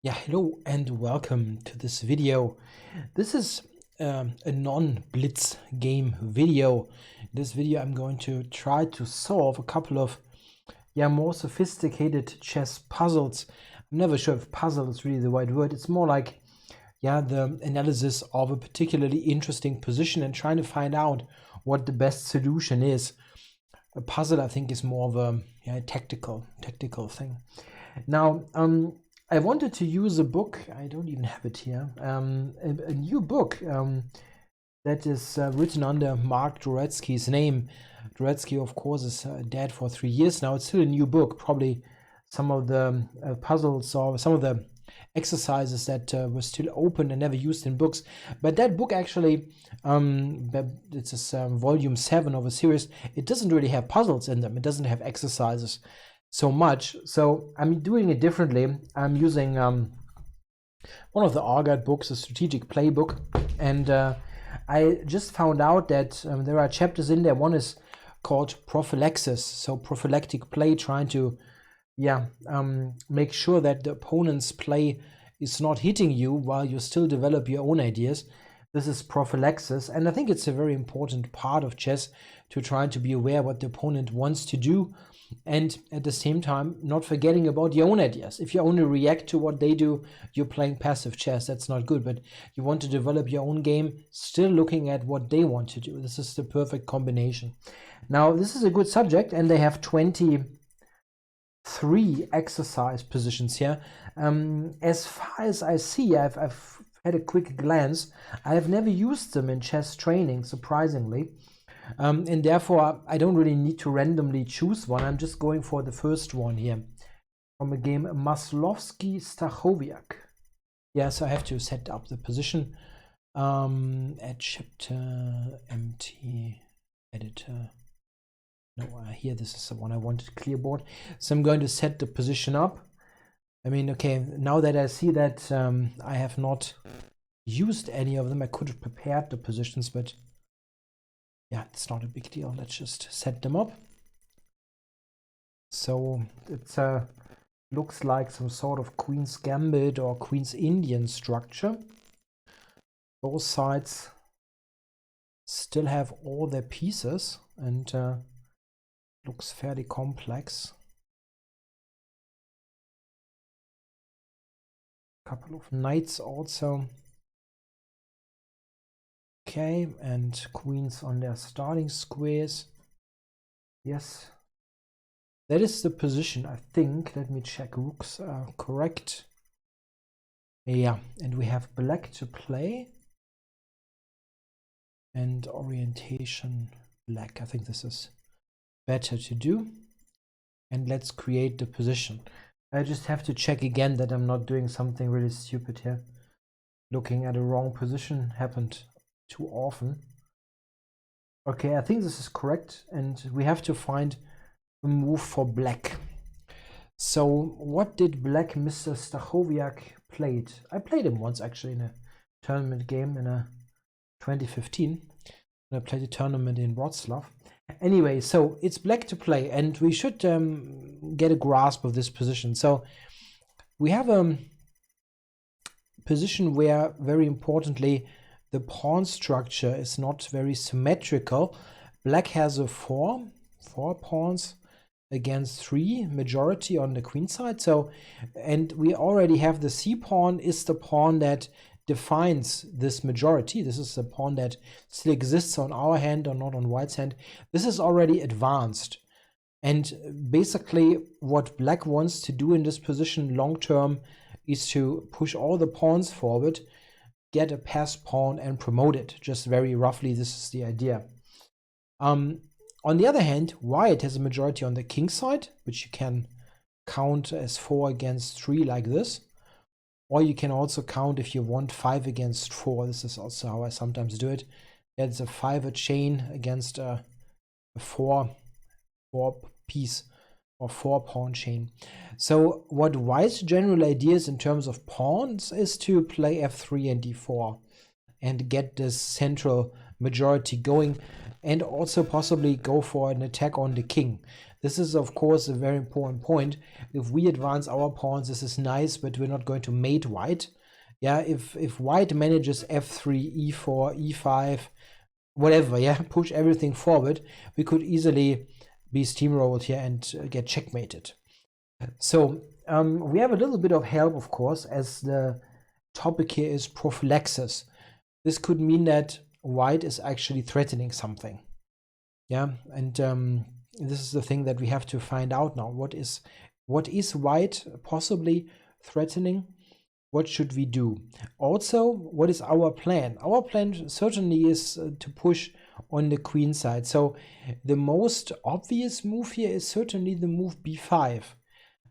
Yeah, hello and welcome to this video. This is a non-blitz game video. In this video I'm going to try to solve a couple of more sophisticated chess puzzles. I'm never sure if puzzle is really the right word. It's more like the analysis of a particularly interesting position and trying to find out what the best solution is. A puzzle, I think, is more of a tactical thing. Now, I wanted to use a book. I don't even have it here. A new book that is written under Mark Dvoretsky's name. Dvoretsky, of course, is dead for 3 years now. It's still a new book. Probably some of the puzzles or some of the exercises that were still open and never used in books. But that book actually, it's volume 7 of a series. It doesn't really have puzzles in them. It doesn't have exercises so much. So I'm doing it differently. I'm using one of the Argyle books, a strategic playbook, and I just found out that there are chapters in there. One is called Prophylaxis, so prophylactic play, trying to make sure that the opponent's play is not hitting you while you still develop your own ideas. This is prophylaxis, and I think it's a very important part of chess to try to be aware what the opponent wants to do, and at the same time not forgetting about your own ideas. If you only react to what they do, you're playing passive chess. That's not good. But you want to develop your own game, still looking at what they want to do. This is the perfect combination. Now, this is a good subject, and they have 23 exercise positions here. As far as I see, I've had a quick glance. I have never used them in chess training, surprisingly. And therefore, I don't really need to randomly choose one. I'm just going for the first one here from a game Maslovsky-Stachowiak. Yes, I have to set up the position at chapter empty editor. No, here this is the one I wanted, clearboard. So I'm going to set the position up. I mean, okay, now that I see that I have not used any of them, I could have prepared the positions, but yeah, it's not a big deal. Let's just set them up. So it looks like some sort of Queen's Gambit or Queen's Indian structure. Both sides still have all their pieces and looks fairly complex. Couple of knights also. Okay, and queens on their starting squares. Yes, that is the position, I think. Let me check. Rooks are correct. Yeah, and we have black to play. And orientation black. I think this is better to do. And let's create the position. I just have to check again that I'm not doing something really stupid here. Looking at a wrong position happened too often. Okay, I think this is correct, and we have to find a move for black. So what did black Mr. Stachowiak played? I played him once actually in a tournament game in 2015. I played a tournament in Wroclaw. Anyway, so it's black to play, and we should get a grasp of this position. So we have a position where, very importantly, the pawn structure is not very symmetrical. Black has a four pawns against 3 majority on the queen side. So, and we already have the c pawn is the pawn that defines this majority. This is the pawn that still exists on our hand or not on white's hand. This is already advanced. And basically what black wants to do in this position long term is to push all the pawns forward, get a passed pawn and promote it. Just very roughly, this is the idea. On the other hand, white has a majority on the king side, which you can count as 4 against 3 like this. Or you can also count, if you want, 5 against 4. This is also how I sometimes do it. That's a 5 chain against a 4 piece or 4 pawn chain. So what white's general ideas in terms of pawns is to play f3 and d4 and get this central majority going, and also possibly go for an attack on the king. This is of course a very important point. If we advance our pawns, this is nice, but we're not going to mate white. Yeah, if white manages f3, e4, e5, whatever, yeah, push everything forward, we could easily be steamrolled here and get checkmated. So we have a little bit of help, of course, as the topic here is prophylaxis. This could mean that white is actually threatening something. Yeah, and this is the thing that we have to find out now. What is white possibly threatening? What should we do? Also, what is our plan? Our plan certainly is to push on the queen side. So the most obvious move here is certainly the move b5.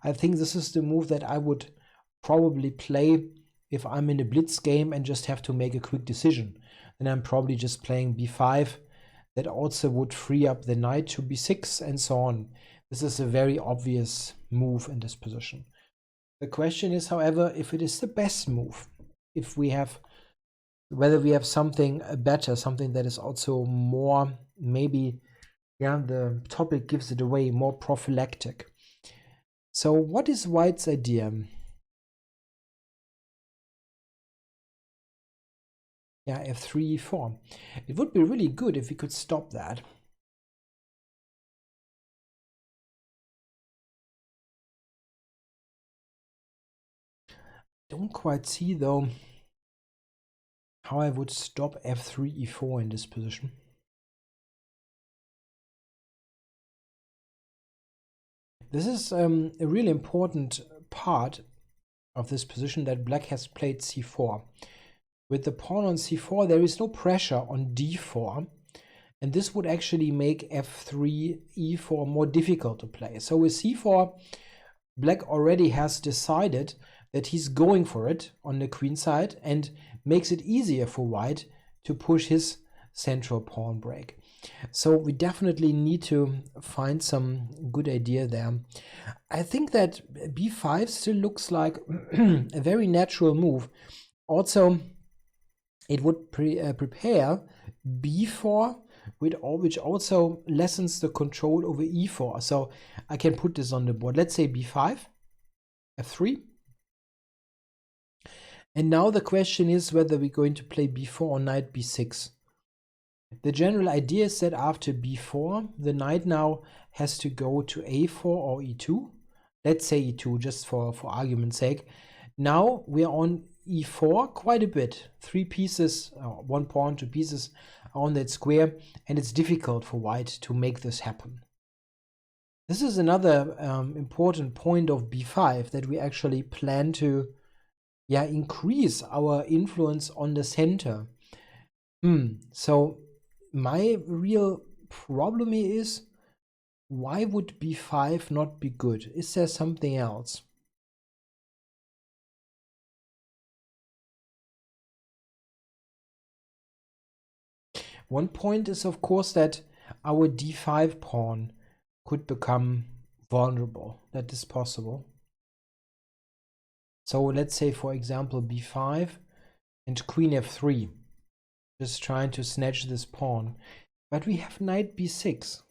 I think this is the move that I would probably play if I'm in a blitz game and just have to make a quick decision. Then I'm probably just playing b5. That also would free up the knight to b6 and so on. This is a very obvious move in this position. The question is, however, if it is the best move, whether we have something better, something that is also more, maybe, yeah, the topic gives it away, more prophylactic. So what is white's idea? Yeah, f3, e4. It would be really good if we could stop that. Don't quite see, though, how I would stop f3, e4 in this position. This is a really important part of this position, that black has played c4. With the pawn on c4, there is no pressure on d4, and this would actually make f3, e4 more difficult to play. So with c4, black already has decided that he's going for it on the queen side and makes it easier for white to push his central pawn break. So we definitely need to find some good idea there. I think that b5 still looks like a very natural move. Also, it would prepare b4, which also lessens the control over e4. So I can put this on the board. Let's say b5, f3. And now the question is whether we're going to play b4 or knight b6. The general idea is that after b4, the knight now has to go to a4 or e2. Let's say e2, just for argument's sake. Now we are on e4 quite a bit. 3 pieces, 1 pawn, 2 pieces on that square, and it's difficult for white to make this happen. This is another important point of b5, that we actually plan to increase our influence on the center. So my real problem is, why would b5 not be good? Is there something else? One point is, of course, that our d5 pawn could become vulnerable. That is possible. So let's say, for example, b5 and queen f3. Just trying to snatch this pawn. But we have knight b6.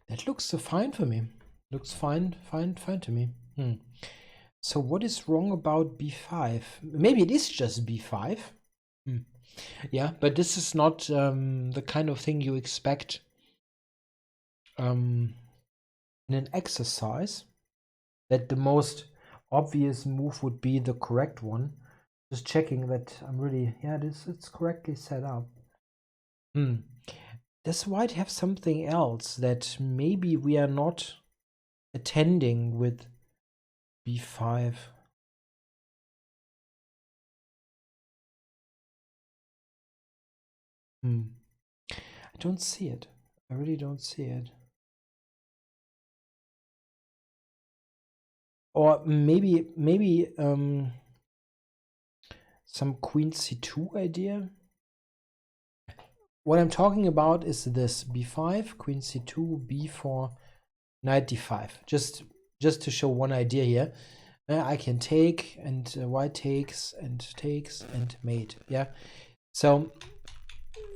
That looks so fine for me. Looks fine to me. So what is wrong about b5? Maybe it is just b5. Yeah, but this is not the kind of thing you expect in an exercise, that the most obvious move would be the correct one. Just checking that I'm really, it's correctly set up. Does white have something else that maybe we are not attending with b5? I don't see it. I really don't see it. Or maybe some queen c2 idea. What I'm talking about is this: b5, queen c2, b4, knight d5. Just to show one idea here. I can take, and white takes and mate. Yeah. So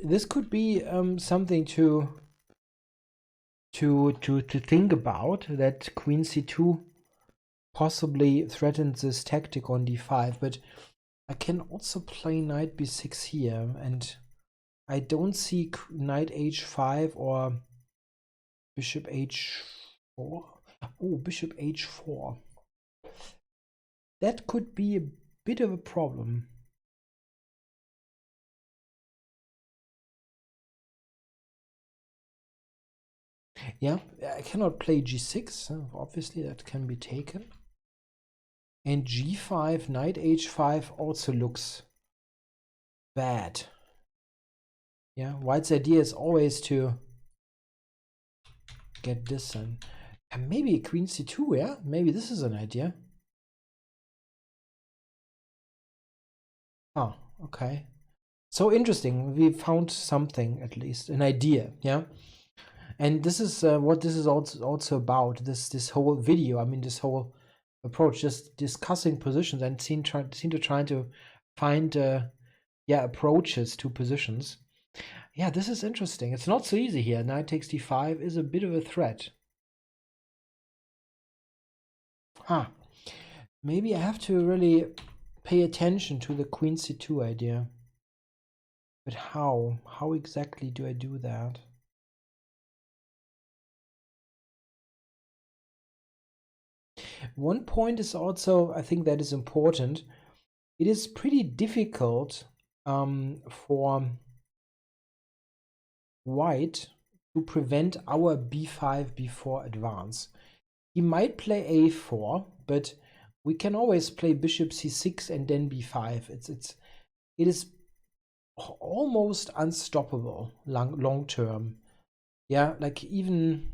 this could be something to think about, that queen c2 possibly threatens this tactic on d5, but I can also play knight b6 here, and I don't see knight h5 or bishop h4. Oh, bishop h4. That could be a bit of a problem. Yeah, I cannot play g6. Obviously, that can be taken. And g5, knight h5 also looks bad. Yeah, white's idea is always to get this in. And maybe queen c2, yeah? Maybe this is an idea. Oh, okay. So interesting. We found something, at least, an idea, yeah? And this is what this is also about, this whole video. I mean, this whole approach, just discussing positions and seem to try to find yeah, approaches to positions. Yeah, this is interesting. It's not so easy here. Knight takes d5 is a bit of a threat. Huh. Maybe I have to really pay attention to the queen c2 idea. But how? How exactly do I do that? One point is also, I think, that is important. It is pretty difficult for white to prevent our b5 before advance. He might play a4, but we can always play bishop c6 and then b5. It is almost unstoppable long term. Yeah, like, even,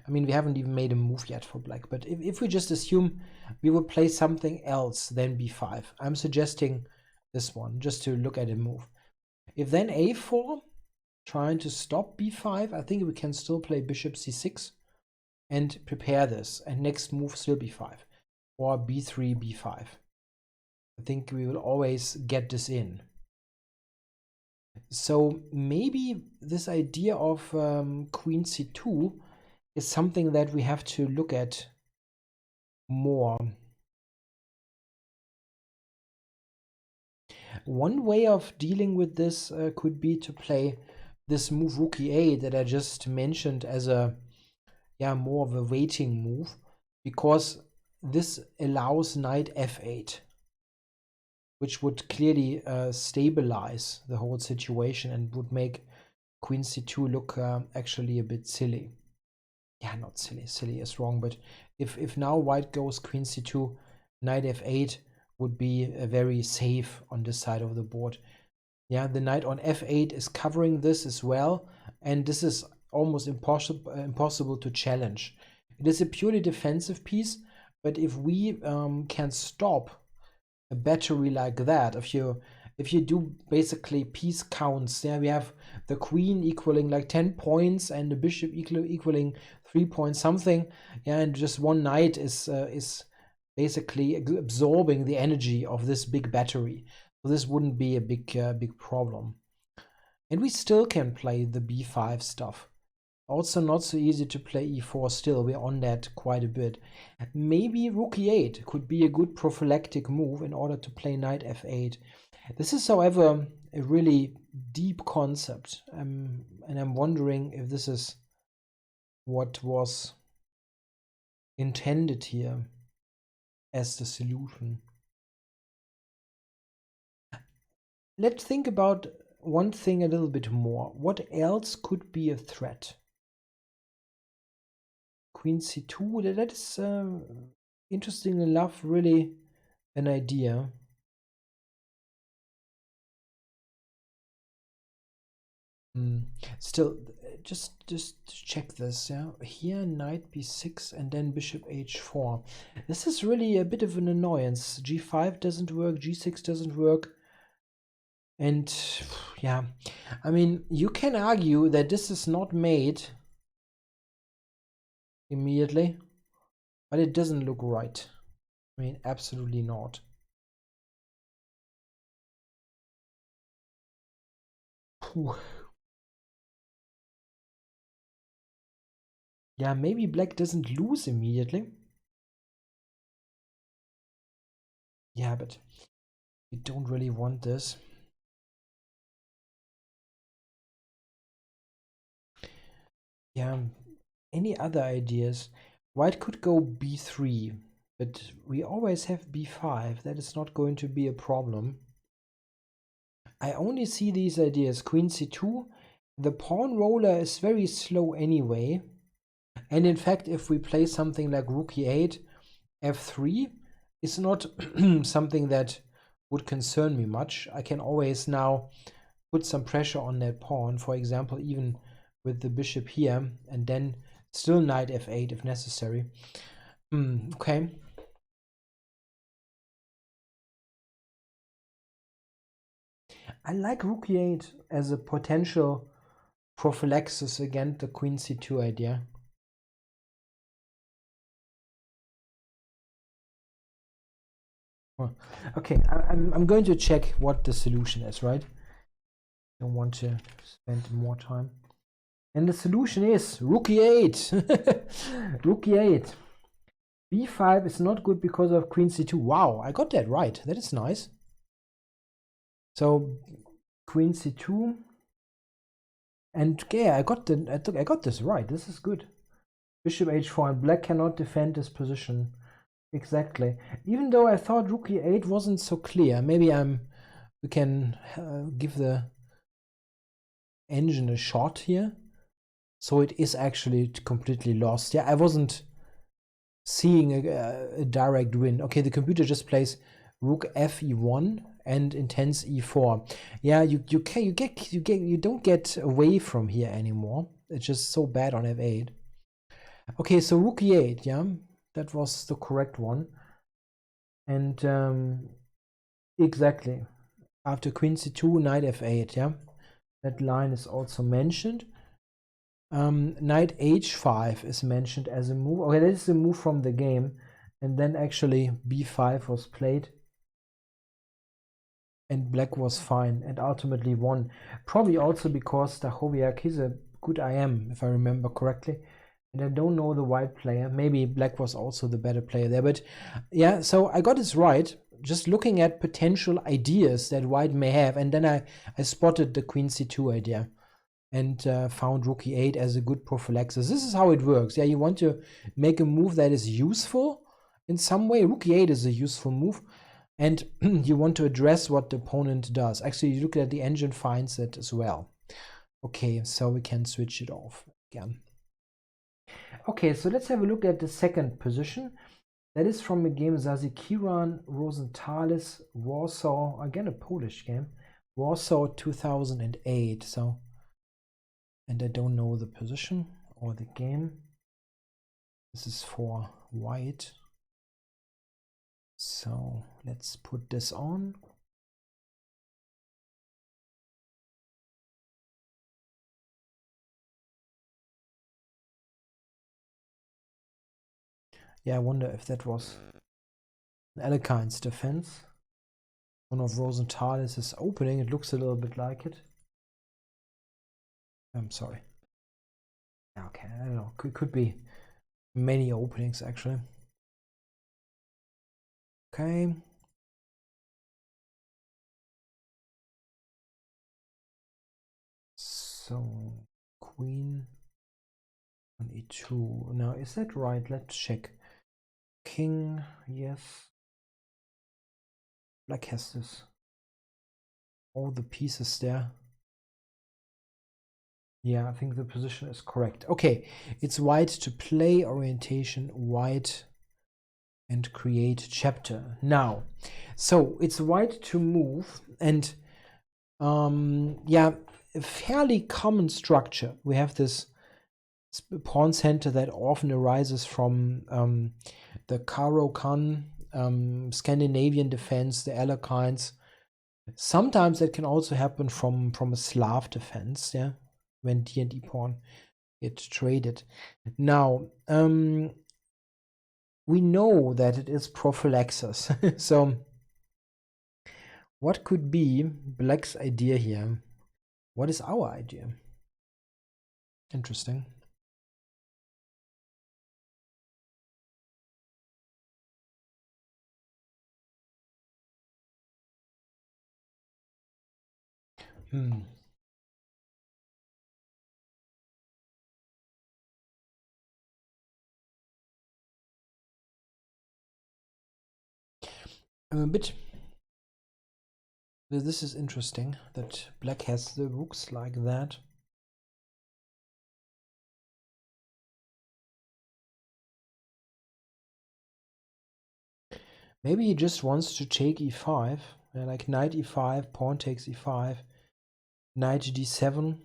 I mean, we haven't even made a move yet for black, but if we just assume we would play something else than b5, I'm suggesting this one just to look at a move. If then a4, trying to stop b5, I think we can still play bishop c6 and prepare this, and next move still b5 or b3 b5. I think we will always get this in. So maybe this idea of queen c2 is something that we have to look at more. One way of dealing with this could be to play this move rook e8 that I just mentioned as a, yeah, more of a waiting move, because this allows knight f8, which would clearly stabilize the whole situation and would make queen c2 look actually a bit silly. Yeah, not silly. Silly is wrong, but if now white goes queen c2, knight f8 would be very safe on this side of the board. Yeah, the knight on f8 is covering this as well, and this is almost impossible to challenge. It is a purely defensive piece, but if we can stop a battery like that, if you do basically piece counts, yeah, we have the queen equaling like 10 points and the bishop equaling 3 points something, yeah, and just one knight is basically absorbing the energy of this big battery. So this wouldn't be a big problem. And we still can play the b5 stuff. Also not so easy to play e4 still, we're on that quite a bit. Maybe rook e8 could be a good prophylactic move in order to play knight f8. This is, however, a really deep concept, and I'm wondering if this is what was intended here as the solution. Let's think about one thing a little bit more. What else could be a threat? Queen c2, that is interesting enough, really an idea. Still, just check this. Yeah, here knight b6 and then bishop h4. This is really a bit of an annoyance. g5 doesn't work, g6 doesn't work, and yeah, I mean, you can argue that this is not made immediately, but it doesn't look right. I mean, absolutely not. Whew. Yeah, maybe black doesn't lose immediately. Yeah, but we don't really want this. Yeah, any other ideas? White could go b3, but we always have b5. That is not going to be a problem. I only see these ideas. Queen c2. The pawn roller is very slow anyway. And in fact, if we play something like rook e8, f3 is not something that would concern me much. I can always now put some pressure on that pawn, for example, even with the bishop here, and then still knight f8 if necessary. Okay. I like rook e8 as a potential prophylaxis against the queen c2 idea. Okay, I'm going to check what the solution is, right? Don't want to spend more time. And the solution is rook e8. Rook e8. b5 is not good because of queen c2. Wow, I got that right. That is nice. So queen c2. And yeah, I got this right. This is good. Bishop h4, and black cannot defend this position. Exactly. Even though I thought rook e8 wasn't so clear. Maybe we can give the engine a shot here. So it is actually completely lost. Yeah, I wasn't seeing a direct win. Okay, the computer just plays rook f e1 and intends e4. Yeah, you don't get away from here anymore. It's just so bad on f8. Okay, so rook e8, yeah, that was the correct one. And exactly, after queen c2, knight f8, yeah, that line is also mentioned. Knight h5 is mentioned as a move. Okay, that is a move from the game, and then actually b5 was played, and black was fine and ultimately won. Probably also because Stachowiak is a good IM, if I remember correctly. And I don't know the white player. Maybe black was also the better player there. But yeah, so I got this right. Just looking at potential ideas that white may have. And then I spotted the queen c2 idea and found rook e8 as a good prophylaxis. This is how it works. Yeah, you want to make a move that is useful in some way. Rook e8 is a useful move. And you want to address what the opponent does. Actually, you look at the engine finds it as well. Okay, so we can switch it off again. Okay, so let's have a look at the second position. That is from the game Zazikiran Rosenthalis Warsaw, again a Polish game, Warsaw 2008. So, and I don't know the position or the game. This is for white. So let's put this on. Yeah, I wonder if that was Alekhine's defense. One of Rosenthalis' opening. It looks a little bit like it. I'm sorry. Okay, I don't know. Could be many openings actually. Okay. So queen on e2. Now is that right? Let's check. King, yes. Black has this. All the pieces there. Yeah, I think the position is correct. Okay, it's white to play, orientation white, and create chapter. Now, so it's white to move, and yeah, a fairly common structure. We have this pawn center that often arises from the Karo-Kan Scandinavian defense, the Alekhines. Sometimes that can also happen from a Slav defense, yeah, when D&D pawn get traded. Now, we know that it is prophylaxis. So what could be black's idea here? What is our idea? Interesting. I'm a bit. This is interesting that black has the rooks like that. Maybe he just wants to take e5, like knight e5, pawn takes e5, knight d7.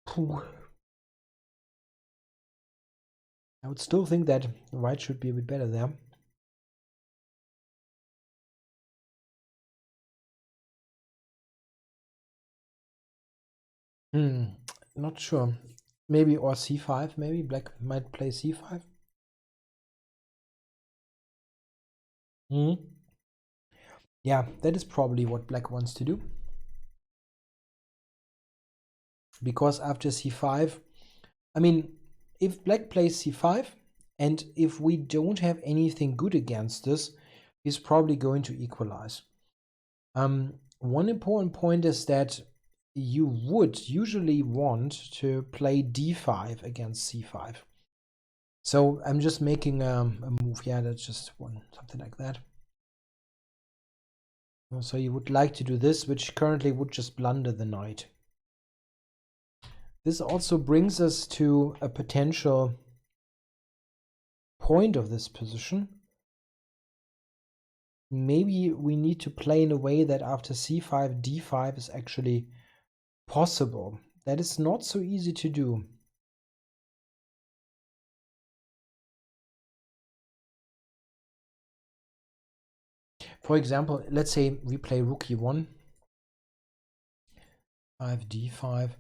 Phew. I would still think that white should be a bit better there. Not sure. Maybe or c5, maybe black might play c5. Yeah, that is probably what black wants to do. Because after c5, I mean, if black plays c5, and if we don't have anything good against this, he's probably going to equalize. One important point is that you would usually want to play d5 against c5. So I'm just making a move. Yeah, that's just something like that. So you would like to do this, which currently would just blunder the knight. This also brings us to a potential point of this position. Maybe we need to play in a way that after c5, d5 is actually possible. That is not so easy to do. For example, let's say we play rook e1, 5 d5.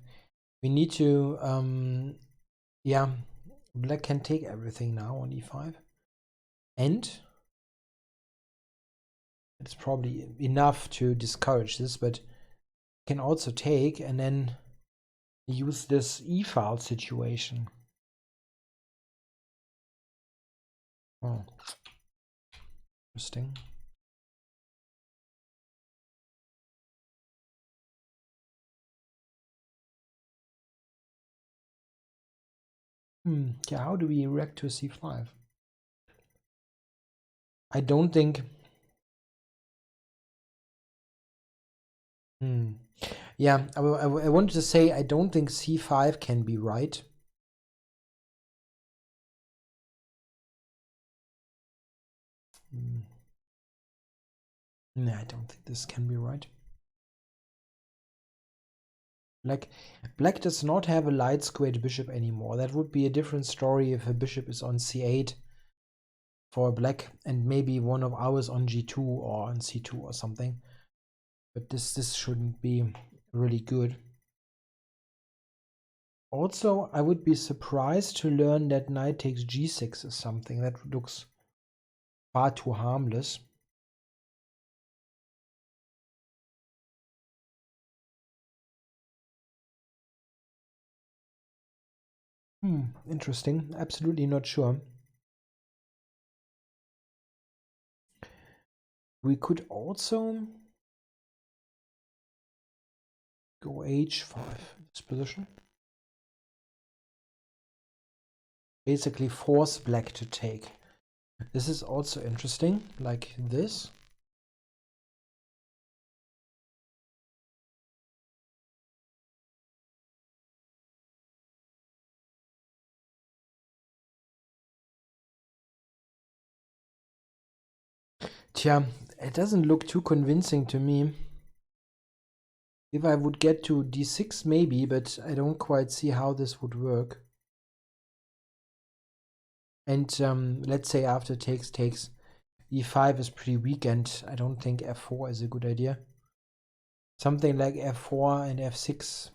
We need to, yeah, black can take everything now on e5. And it's probably enough to discourage this, but can also take and then use this e-file situation. Oh, interesting. Yeah, how do we react to c5? I don't think. Yeah, I wanted to say I don't think c5 can be right. No, I don't think this can be right. Black does not have a light squared bishop anymore. That would be a different story if a bishop is on c8 for black and maybe one of ours on g2 or on c2 or something. But this shouldn't be really good. Also, I would be surprised to learn that knight takes g6 is something that looks far too harmless. Interesting. Absolutely not sure. We could also go h5 this position. Basically force black to take. This is also interesting, like this. Tja, it doesn't look too convincing to me. If I would get to d6 maybe, but I don't quite see how this would work. And let's say after takes, e5 is pretty weak, and I don't think f4 is a good idea. Something like f4 and f6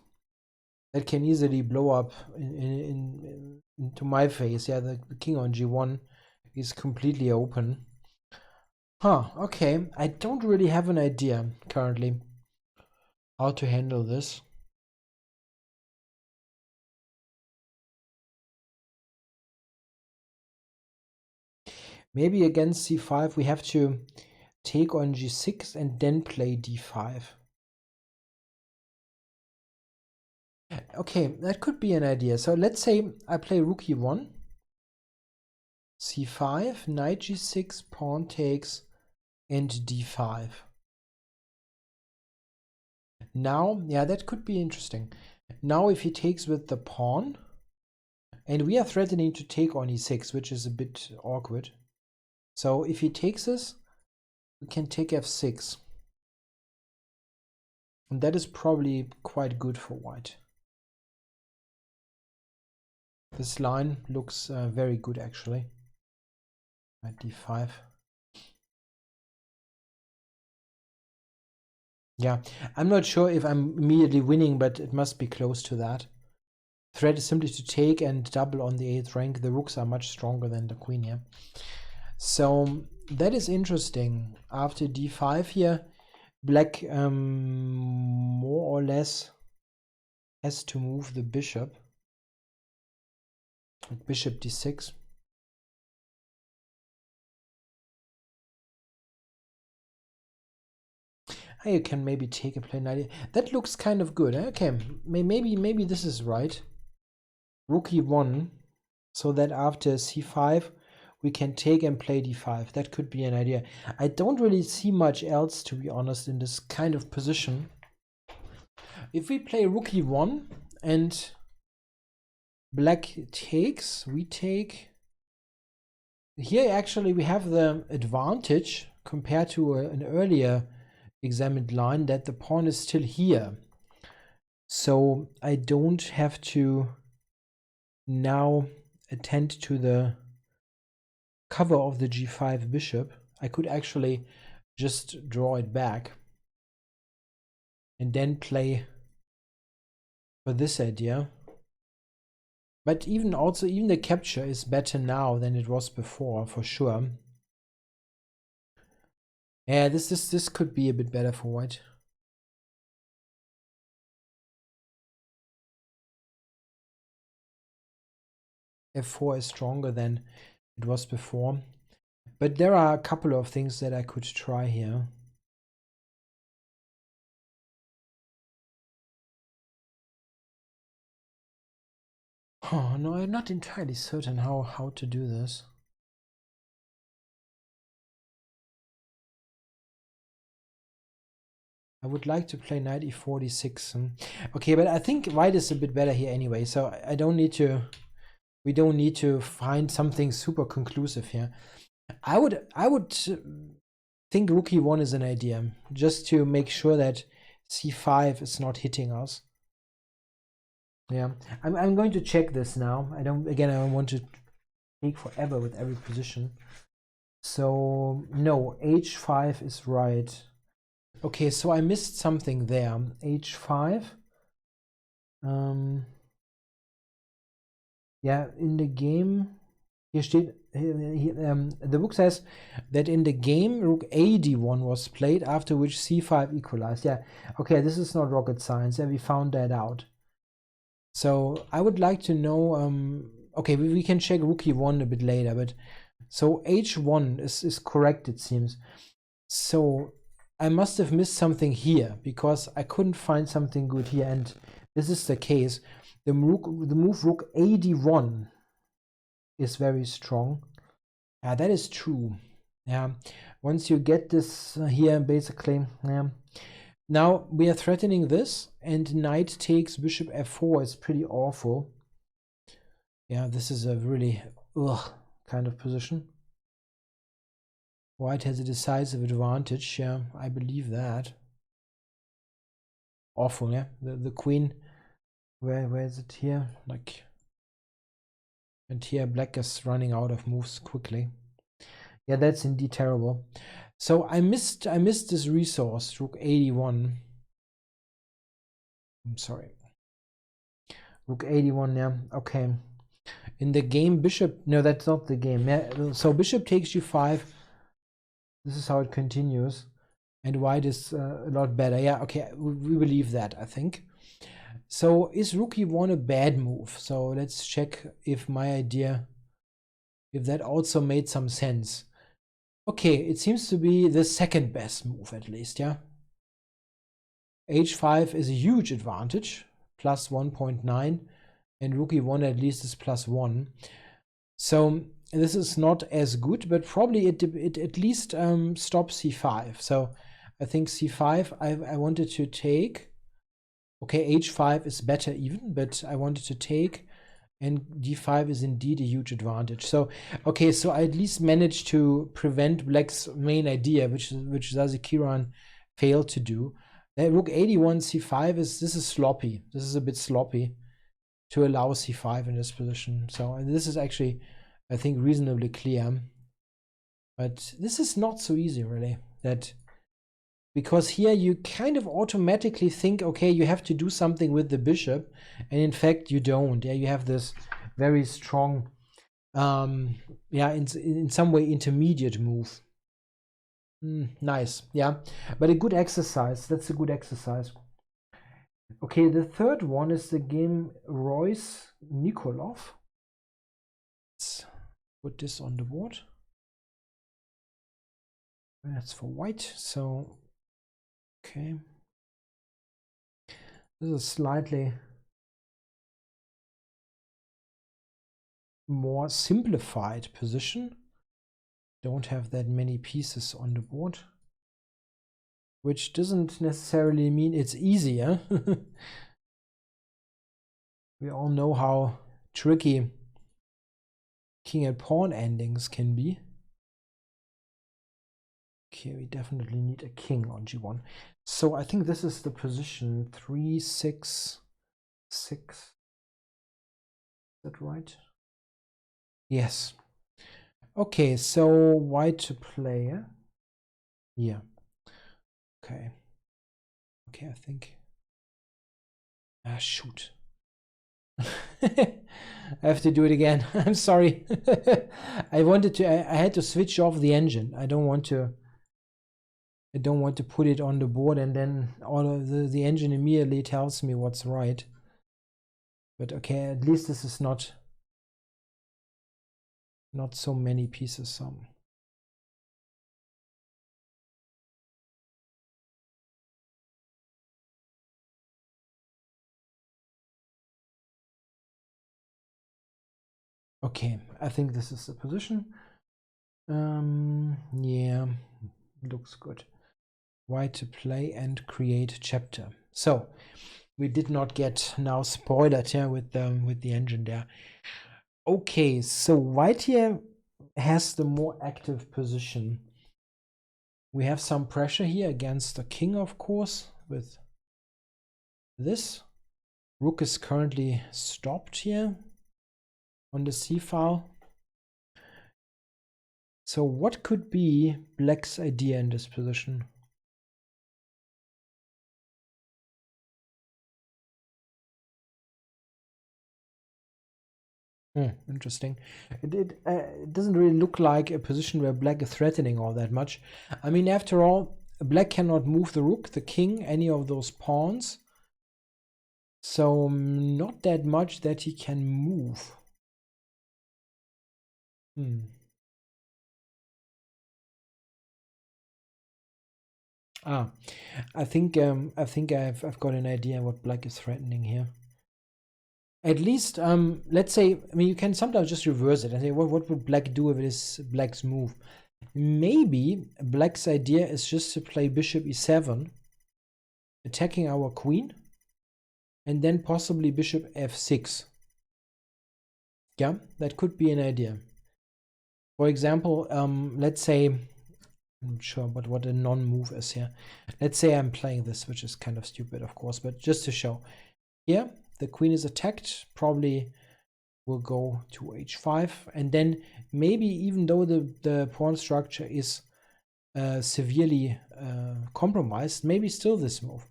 that can easily blow up into my face. Yeah, the king on g1 is completely open. Huh, okay. I don't really have an idea currently how to handle this. Maybe against c5 we have to take on g6 and then play d5. Okay, that could be an idea. So let's say I play rook e1, c5, knight g6, pawn takes, and d5. Now, yeah, that could be interesting. Now if he takes with the pawn, and we are threatening to take on e6, which is a bit awkward. So if he takes this, we can take f6. And that is probably quite good for white. This line looks very good actually. Knight d5. Yeah, I'm not sure if I'm immediately winning, but it must be close to that. Threat is simply to take and double on the 8th rank. The rooks are much stronger than the queen here. So that is interesting. After d5 here, black more or less has to move the bishop. Bishop d6. You can maybe take a play knight. That looks kind of good. Okay, maybe this is right. Rook e1, so that after c5 we can take and play d5. That could be an idea. I don't really see much else, to be honest, in this kind of position. If we play rook e1 and black takes, we take. Here actually we have the advantage compared to an earlier examined line that the pawn is still here. So I don't have to now attend to the cover of the g5 bishop. I could actually just draw it back and then play for this idea. But even the capture is better now than it was before, for sure. Yeah, this could be a bit better for white. f4 is stronger than it was before. But there are a couple of things that I could try here. Oh, no, I'm not entirely certain how to do this. I would like to play knight e4, d6. Okay, but I think white is a bit better here anyway, so I don't need to. We don't need to find something super conclusive here. I would think rook e1 is an idea, just to make sure that c5 is not hitting us. Yeah, I'm going to check this now. I don't want to take forever with every position. So no, h5 is right. Okay, so I missed something there. h5. Yeah, in the game, hier steht, the book says that in the game, rook a d1 was played, after which c5 equalized. Yeah, okay, this is not rocket science, and we found that out. So I would like to know, okay, we can check rook e1 a bit later, but so h1 is correct, it seems. So I must have missed something here, because I couldn't find something good here, and this is the case. The move rook a d1 is very strong. Yeah, that is true. Yeah, once you get this here, basically, yeah. Now we are threatening this, and knight takes bishop f4 is pretty awful. Yeah, this is a really kind of position. White has a decisive advantage. Yeah, I believe that. Awful, yeah. The queen. Where is it here? Like, and here black is running out of moves quickly. Yeah, that's indeed terrible. So I missed this resource, rook 81. I'm sorry. Rook 81, yeah, okay. In the game, bishop, no, that's not the game. Yeah, so bishop takes g5. This is how it continues. And white is a lot better. Yeah, okay, we believe that, I think. So is rook e1 a bad move? So let's check if my idea, if that also made some sense. Okay, it seems to be the second best move at least, yeah. h5 is a huge advantage, plus 1.9, and rook e1 at least is plus 1. So this is not as good, but probably it at least stops c5. So I think c5 I wanted to take. Okay, h5 is better even, but I wanted to take, and d5 is indeed a huge advantage. So okay, so I at least managed to prevent black's main idea, which Zazikiran failed to do. Rook 81 c5 this is sloppy. This is a bit sloppy to allow c5 in this position. So and this is actually, I think, reasonably clear. But this is not so easy, really. That because here you kind of automatically think, okay, you have to do something with the bishop, and in fact you don't. Yeah, you have this very strong, yeah, in some way intermediate move. Nice, yeah, but a good exercise. That's a good exercise. Okay, the third one is the game Royce-Nikolov. Let's put this on the board. That's for white, so okay. This is a slightly more simplified position. Don't have that many pieces on the board, which doesn't necessarily mean it's easier. We all know how tricky king and pawn endings can be. Okay, we definitely need a king on g1. So I think this is the position 3, 6, 6. Is that right? Yes. Okay, so white to play. Yeah. Okay. Okay, I think. Ah, shoot. I have to do it again. I'm sorry. I had to switch off the engine. I don't want to put it on the board and then all of the engine immediately tells me what's right. But okay, at least this is not so many pieces. Okay, I think this is the position. Yeah, looks good. White to play and create chapter. So we did not get now spoiled here with the engine there. Okay, so white here has the more active position. We have some pressure here against the king, of course, with this. Rook is currently stopped here on the c file. So what could be black's idea in this position? Interesting. It doesn't really look like a position where black is threatening all that much. I mean, after all, black cannot move the rook, the king, any of those pawns. So not that much that he can move. I think I've got an idea what black is threatening here. At least, let's say, I mean, you can sometimes just reverse it and say, what would black do if it is black's move? Maybe black's idea is just to play bishop e7, attacking our queen, and then possibly bishop f6. Yeah, that could be an idea. For example, let's say, I'm not sure what a non-move is here. Let's say I'm playing this, which is kind of stupid, of course, but just to show. Here, the queen is attacked, probably will go to h5, and then maybe even though the pawn structure is severely compromised, maybe still this move,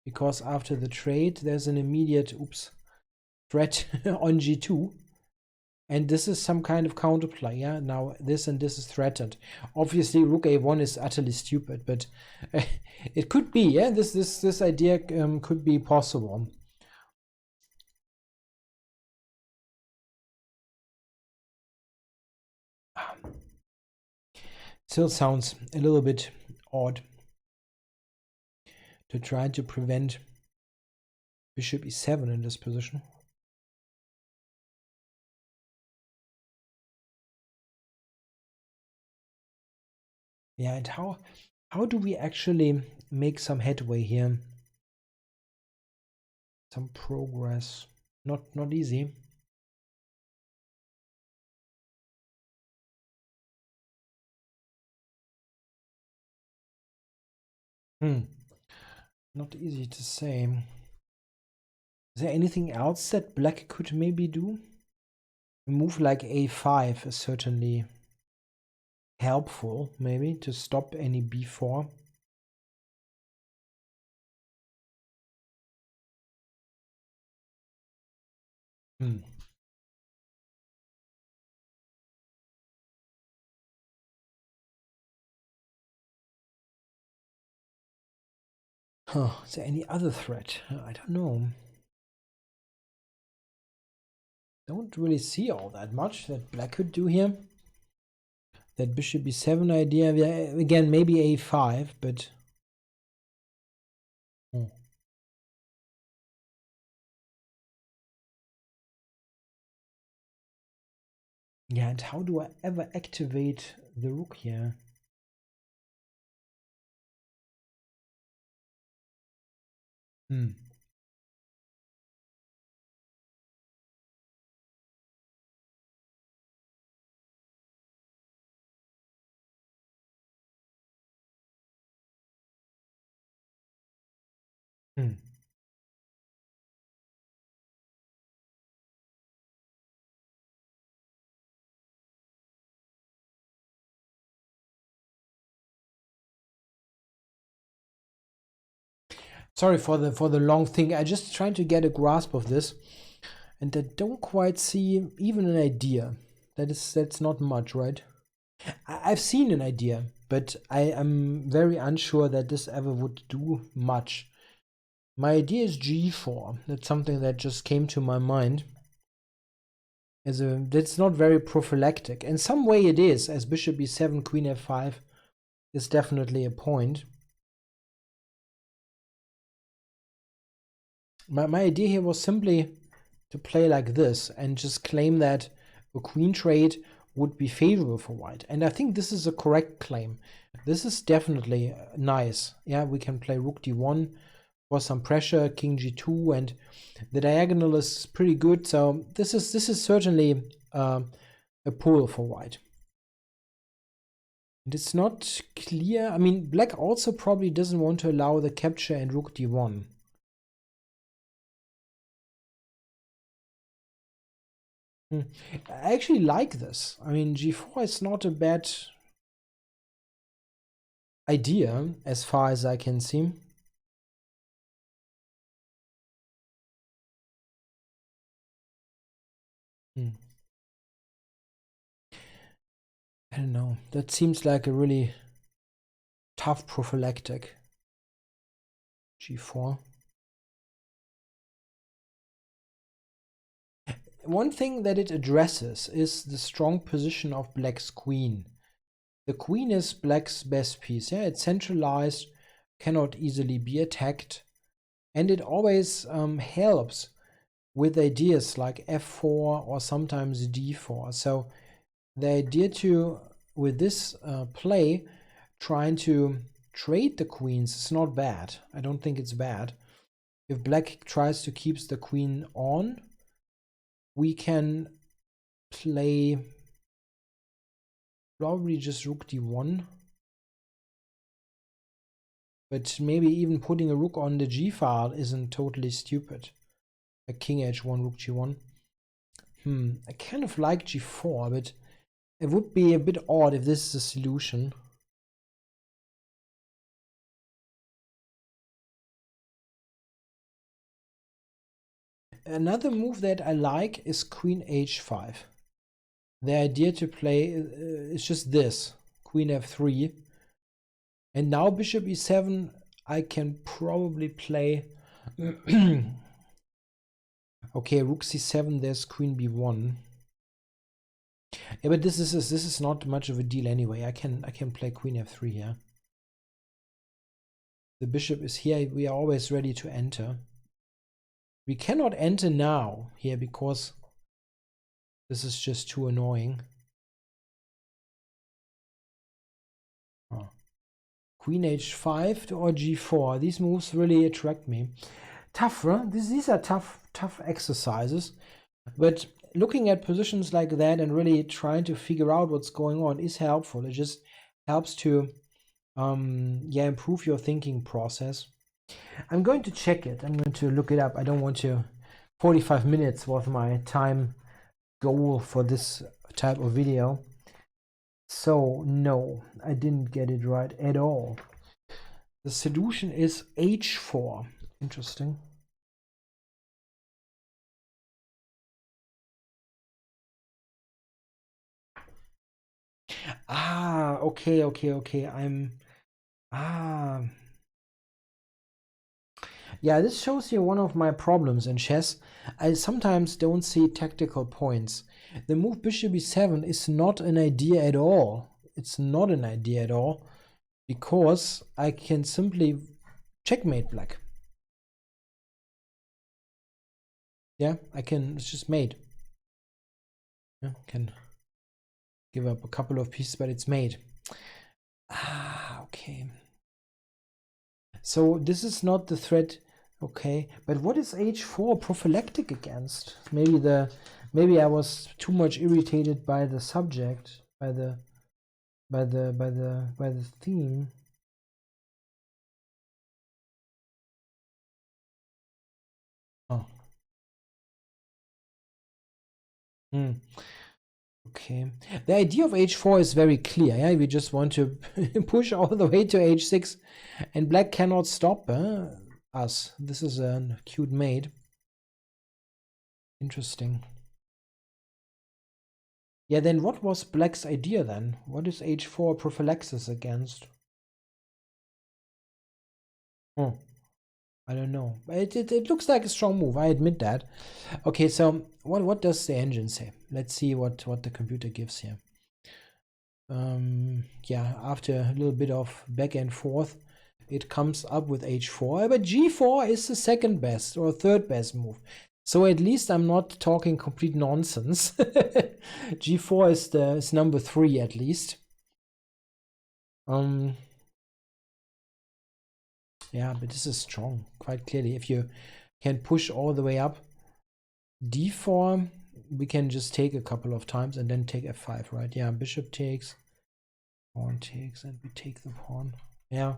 because after the trade there's an immediate threat on g2. And this is some kind of counterplay, yeah? Now this and this is threatened. Obviously, rook a1 is utterly stupid, but it could be, yeah? This idea could be possible. Still sounds a little bit odd to try to prevent bishop e7 in this position. Yeah, and how do we actually make some headway here? Some progress. Not easy. Not easy to say. Is there anything else that black could maybe do? A move like a5 is certainly helpful, maybe, to stop any b4. Is there any other threat? I don't know. Don't really see all that much that black could do here. That bishop e7 idea, again, maybe a5, but yeah, and how do I ever activate the rook here? Sorry for the long thing. I just trying to get a grasp of this, and I don't quite see even an idea. That's not much, right? I've seen an idea, but I am very unsure that this ever would do much. My idea is g4. That's something that just came to my mind. That's not very prophylactic. In some way it is, as bishop e7, queen f5 is definitely a point. My idea here was simply to play like this and just claim that a queen trade would be favorable for white. And I think this is a correct claim. This is definitely nice. Yeah, we can play rook d1 for some pressure, king g2, and the diagonal is pretty good. So this is certainly a pull for white. And it's not clear. I mean, black also probably doesn't want to allow the capture and rook d1. I actually like this. I mean, g4 is not a bad idea as far as I can see. I don't know. That seems like a really tough prophylactic. g4. One thing that it addresses is the strong position of black's queen. The queen is black's best piece. Yeah, it's centralized, cannot easily be attacked, and it always helps with ideas like f4 or sometimes d4. So the idea with this play, trying to trade the queens is not bad. I don't think it's bad. If black tries to keep the queen on, we can play probably just rook d1. But maybe even putting a rook on the g file isn't totally stupid. A king h1, rook g1. I kind of like g4, but it would be a bit odd if this is a solution. Another move that I like is queen h5. The idea to play is just this, queen f3. And now bishop e7, I can probably play... Okay, rook c7, there's queen b1. Yeah, but this is not much of a deal anyway. I can play queen f3 here. The bishop is here. We are always ready to enter. We cannot enter now here because this is just too annoying. Oh. Queen h5 or g4. These moves really attract me. Tough, huh? These are tough exercises. But looking at positions like that and really trying to figure out what's going on is helpful. It just helps to improve your thinking process. I'm going to check it. I'm going to look it up. I don't want to... 45 minutes was my time goal for this type of video. So no, I didn't get it right at all. The solution is h4. Interesting. Ah, okay. Yeah, this shows you one of my problems in chess. I sometimes don't see tactical points. The move bishop e7 is not an idea at all. It's not an idea at all because I can simply checkmate black. Yeah, I can, it's just mate. Yeah, can give up a couple of pieces, but it's made. Ah, okay. So this is not the threat. Okay, but what is h4 prophylactic against? Maybe I was too much irritated by the subject, by the theme. Oh. Okay. The idea of h4 is very clear. Yeah, we just want to push all the way to h6, and black cannot stop us. This is a cute mate. Interesting. Yeah, then what was black's idea then? What is h4 prophylaxis against? Oh, I don't know. It looks like a strong move, I admit that. Okay, so what does the engine say? Let's see what the computer gives here. Yeah, after a little bit of back and forth, it comes up with h4, but g4 is the second best or third best move. So at least I'm not talking complete nonsense. G4 is number 3 at least. Yeah, but this is strong, quite clearly. If you can push all the way up, d4, we can just take a couple of times and then take f5, right? Yeah, bishop takes, pawn takes, and we take the pawn. Yeah.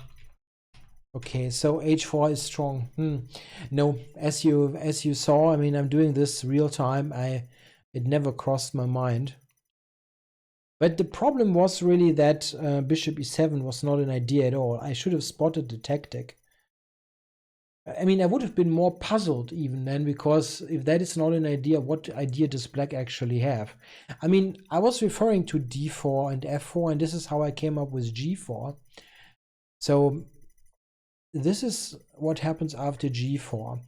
Okay, so h4 is strong. No, as you saw, I mean, I'm doing this real time. It never crossed my mind. But the problem was really that bishop e7 was not an idea at all. I should have spotted the tactic. I mean, I would have been more puzzled even then, because if that is not an idea, what idea does black actually have? I mean, I was referring to d4 and f4, and this is how I came up with g4. So this is what happens after g4.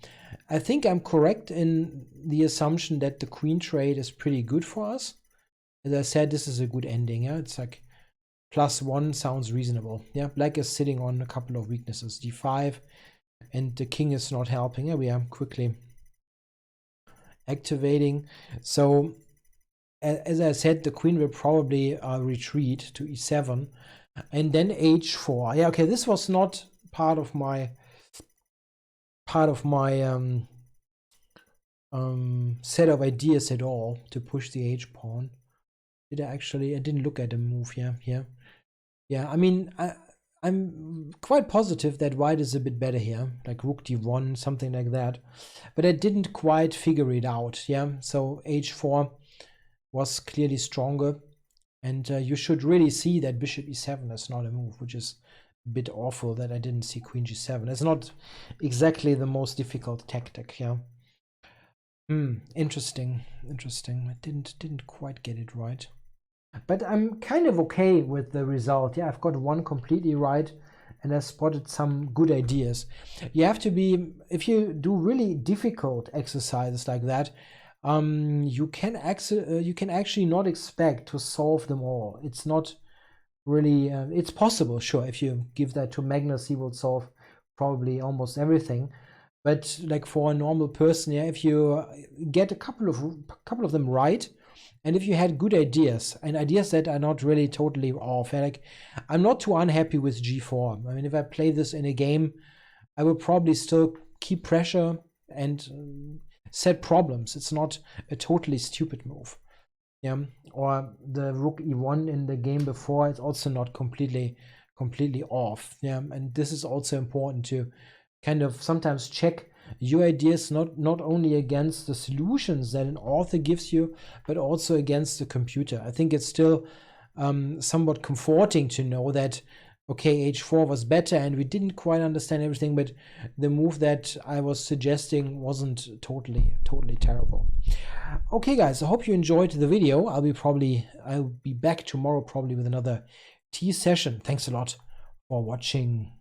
I think I'm correct in the assumption that the queen trade is pretty good for us. As I said, this is a good ending. Yeah, it's like +1 sounds reasonable. Yeah, black is sitting on a couple of weaknesses, d5, and the king is not helping. Yeah, we are quickly activating. So as I said, the queen will probably retreat to e7, and then h4. Yeah, okay, this was not part of my set of ideas at all, to push the h pawn. Did I didn't look at the move here. Yeah, I mean, I'm quite positive that white is a bit better here, like rook d1, something like that. But I didn't quite figure it out. Yeah, so h4 was clearly stronger. And you should really see that bishop e7 is not a move, which is a bit awful that I didn't see queen g7. It's not exactly the most difficult tactic, yeah. Interesting. I didn't quite get it right. But I'm kind of okay with the result. Yeah, I've got one completely right, and I spotted some good ideas. You have to be, if you do really difficult exercises like that, you can actually not expect to solve them all. It's not really, it's possible, sure. If you give that to Magnus, he will solve probably almost everything. But like for a normal person, yeah, if you get a couple of them right, and if you had good ideas and ideas that are not really totally off, like I'm not too unhappy with G4. I mean, if I play this in a game, I will probably still keep pressure and set problems. It's not a totally stupid move. Yeah, or the rook e1 in the game before, it's also not completely off. Yeah, and this is also important to kind of sometimes check your ideas not only against the solutions that an author gives you, but also against the computer. I think it's still somewhat comforting to know that okay, h4 was better and we didn't quite understand everything, but the move that I was suggesting wasn't totally terrible. Okay guys, I hope you enjoyed the video. I'll be back tomorrow probably with another tea session. Thanks a lot for watching.